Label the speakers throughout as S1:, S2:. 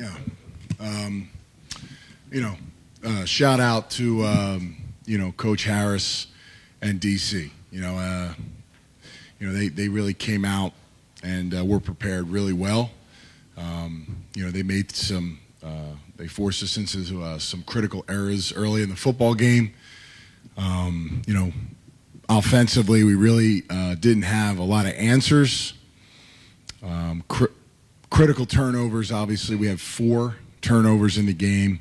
S1: Yeah. Um, Shout out to, Coach Harris and DC. They really came out and were prepared really well. They made they forced us into some critical errors early in the football game. Offensively, we really didn't have a lot of answers. Critical turnovers, obviously, we had 4 turnovers in the game.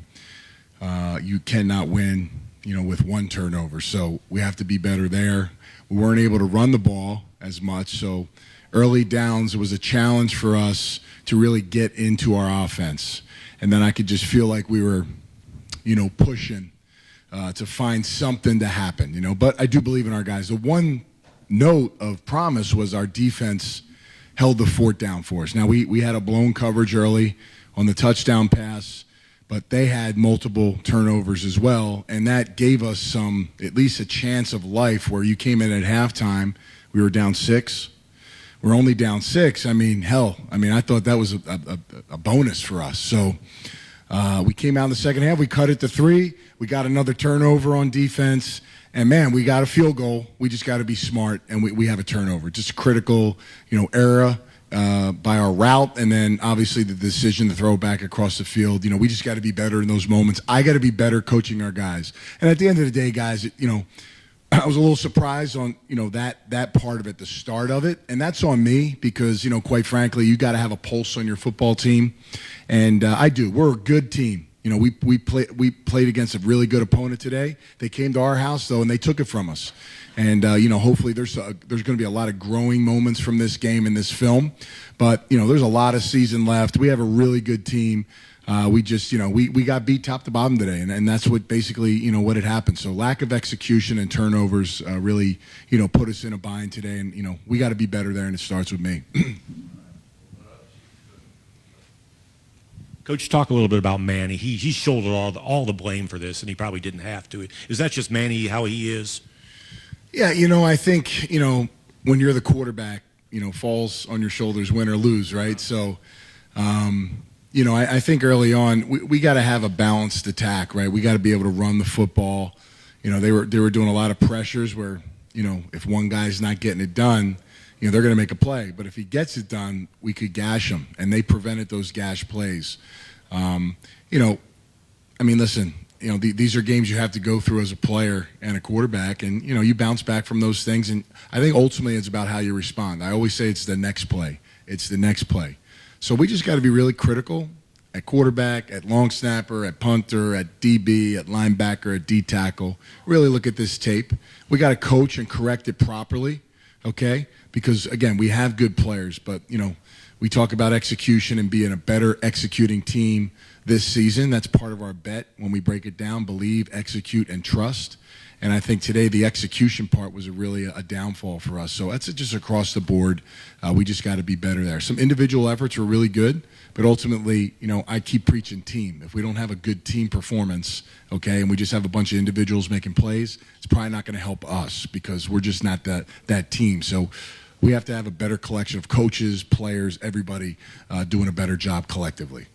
S1: You cannot win, with 1 turnover. So we have to be better there. We weren't able to run the ball as much. So early downs was a challenge for us to really get into our offense. And then I could just feel like we were, pushing to find something to happen, But I do believe in our guys. The one note of promise was our defense held the fort down for us. Now, we had a blown coverage early on the touchdown pass, but they had multiple turnovers as well, and that gave us at least a chance of life where you came in at halftime, we were down 6. We're only down 6. I thought that was a bonus for us. So we came out in the second half. We cut it to 3. We got another turnover on defense. And, man, we got a field goal. We just got to be smart, and we have a turnover. Just a critical, error by our route, and then obviously the decision to throw back across the field. We just got to be better in those moments. I got to be better coaching our guys. And at the end of the day, guys, I was a little surprised on, that part of it, the start of it. And that's on me because, quite frankly, you got to have a pulse on your football team. And I do. We're a good team. We played against a really good opponent today. They came to our house, though, and they took it from us. And, hopefully there's going to be a lot of growing moments from this game and this film. But, there's a lot of season left. We have a really good team. We just, we got beat top to bottom today, and that's what basically, what had happened. So lack of execution and turnovers really, put us in a bind today, and, we got to be better there, and it starts with me.
S2: Coach, talk a little bit about Manny. He shouldered all the blame for this, and he probably didn't have to. Is that just Manny, how he is?
S1: Yeah, I think, when you're the quarterback, falls on your shoulders, win or lose, right? So, I think early on we got to have a balanced attack, right? We got to be able to run the football. They were doing a lot of pressures where, if one guy's not getting it done, they're going to make a play. But if he gets it done, we could gash him, and they prevented those gash plays. Listen, these are games you have to go through as a player and a quarterback, and, you bounce back from those things. And I think ultimately it's about how you respond. I always say it's the next play. It's the next play. So we just got to be really critical at quarterback, at long snapper, at punter, at DB, at linebacker, at D tackle. Really look at this tape. We got to coach and correct it properly, okay? Because, again, we have good players, but, we talk about execution and being a better executing team this season. That's part of our bet when we break it down: believe, execute, and trust. And I think today the execution part was really a downfall for us. So that's just across the board. We just got to be better there. Some individual efforts were really good, but ultimately, I keep preaching team. If we don't have a good team performance, okay, and we just have a bunch of individuals making plays, it's probably not going to help us because we're just not that team. So we have to have a better collection of coaches, players, everybody doing a better job collectively.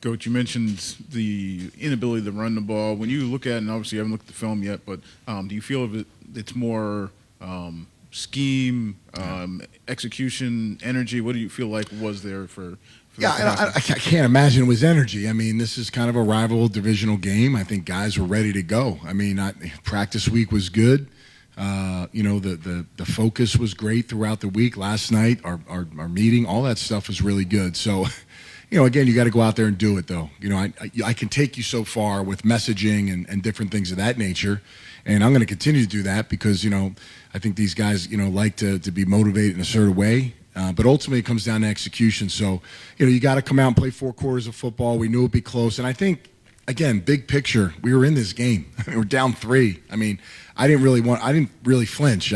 S3: Coach, you mentioned the inability to run the ball. When you look at it, and obviously you haven't looked at the film yet, but do you feel it's more scheme, execution, energy? What do you feel like was there for
S1: Yeah, I can't imagine it was energy. This is kind of a rival divisional game. I think guys were ready to go. Practice week was good. The focus was great throughout the week. Last night, our meeting, all that stuff was really good. So, again, you got to go out there and do it, though. I can take you so far with messaging and different things of that nature, and I'm going to continue to do that because, I think these guys, like to be motivated in a certain way. But ultimately, it comes down to execution. So, you got to come out and play 4 quarters of football. We knew it'd be close, and I think, again, big picture, we were in this game. We're down 3. I didn't really flinch.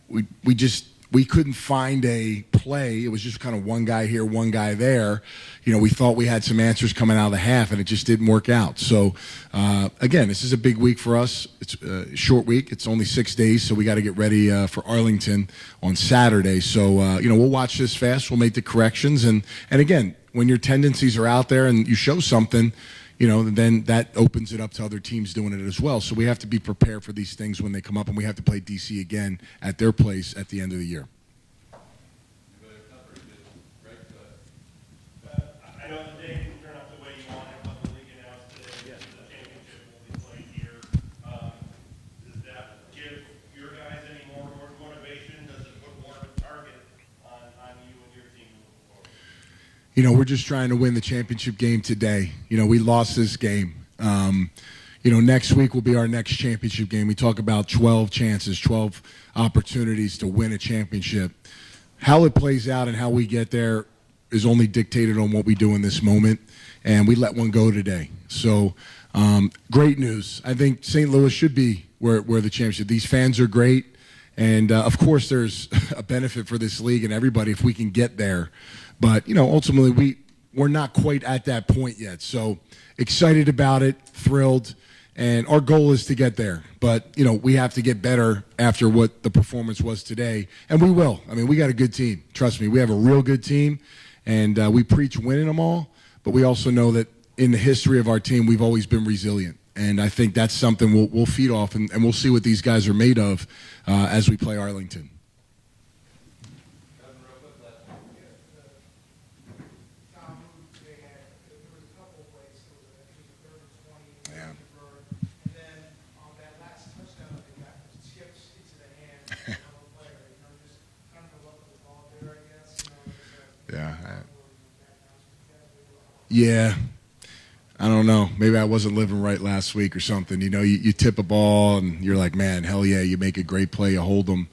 S1: We just we couldn't find a play. It was just kind of one guy here, one guy there. We thought we had some answers coming out of the half, and it just didn't work out. So, again, this is a big week for us. It's a short week. It's only 6 days, so we got to get ready for Arlington on Saturday. So, we'll watch this fast. We'll make the corrections. And again, when your tendencies are out there and you show something, then that opens it up to other teams doing it as well. So we have to be prepared for these things when they come up, and we have to play DC again at their place at the end of the year.
S4: I know the day didn't turn out the way you wanted, but the league announced today that the championship will be played here. Does that give your guys any more motivation? Does it put more of a target on you and your team moving forward?
S1: We're just trying to win the championship game today. We lost this game. Next week will be our next championship game. We talk about 12 chances, 12 opportunities to win a championship. How it plays out and how we get there is only dictated on what we do in this moment, and we let one go today. So, great news. I think St. Louis should be where the championship. These fans are great, and of course there's a benefit for this league and everybody if we can get there. But, ultimately we're not quite at that point yet. So excited about it, thrilled, and our goal is to get there. But, we have to get better after what the performance was today, and we will. I mean, we got a good team. Trust me, we have a real good team, and we preach winning them all, but we also know that in the history of our team, we've always been resilient. And I think that's something we'll feed off, and we'll see what these guys are made of as we play Arlington. Yeah, I don't know. Maybe I wasn't living right last week or something. You tip a ball and you're like, man, hell yeah, you make a great play, you hold them,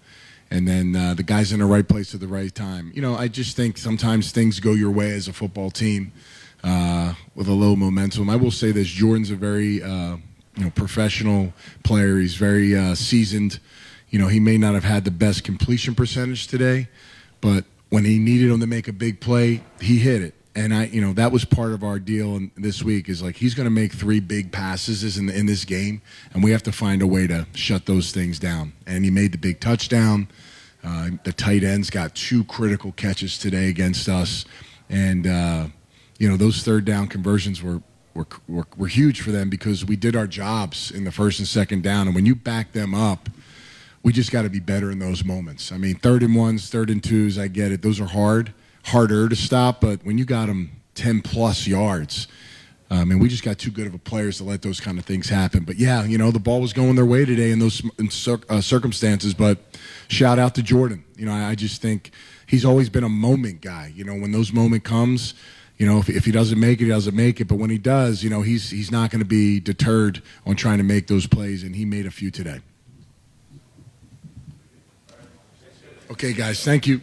S1: and then the guy's in the right place at the right time. I just think sometimes things go your way as a football team with a little momentum. I will say this, Jordan's a very professional player. He's very seasoned. He may not have had the best completion percentage today, but when he needed him to make a big play, he hit it. And that was part of our deal this week is like he's going to make 3 big passes in this game, and we have to find a way to shut those things down. And he made the big touchdown. The tight ends got 2 critical catches today against us, and those third down conversions were huge for them because we did our jobs in the first and second down. And when you back them up, we just got to be better in those moments. I mean, 3rd and 1s, 3rd and 2s, I get it. Those are harder to stop, but when you got them 10-plus yards, we just got too good of a players to let those kind of things happen. But, yeah, the ball was going their way today in those circumstances, but shout out to Jordan. I just think he's always been a moment guy. When those moment comes, if he doesn't make it, he doesn't make it. But when he does, he's not going to be deterred on trying to make those plays, and he made a few today. Okay, guys, thank you.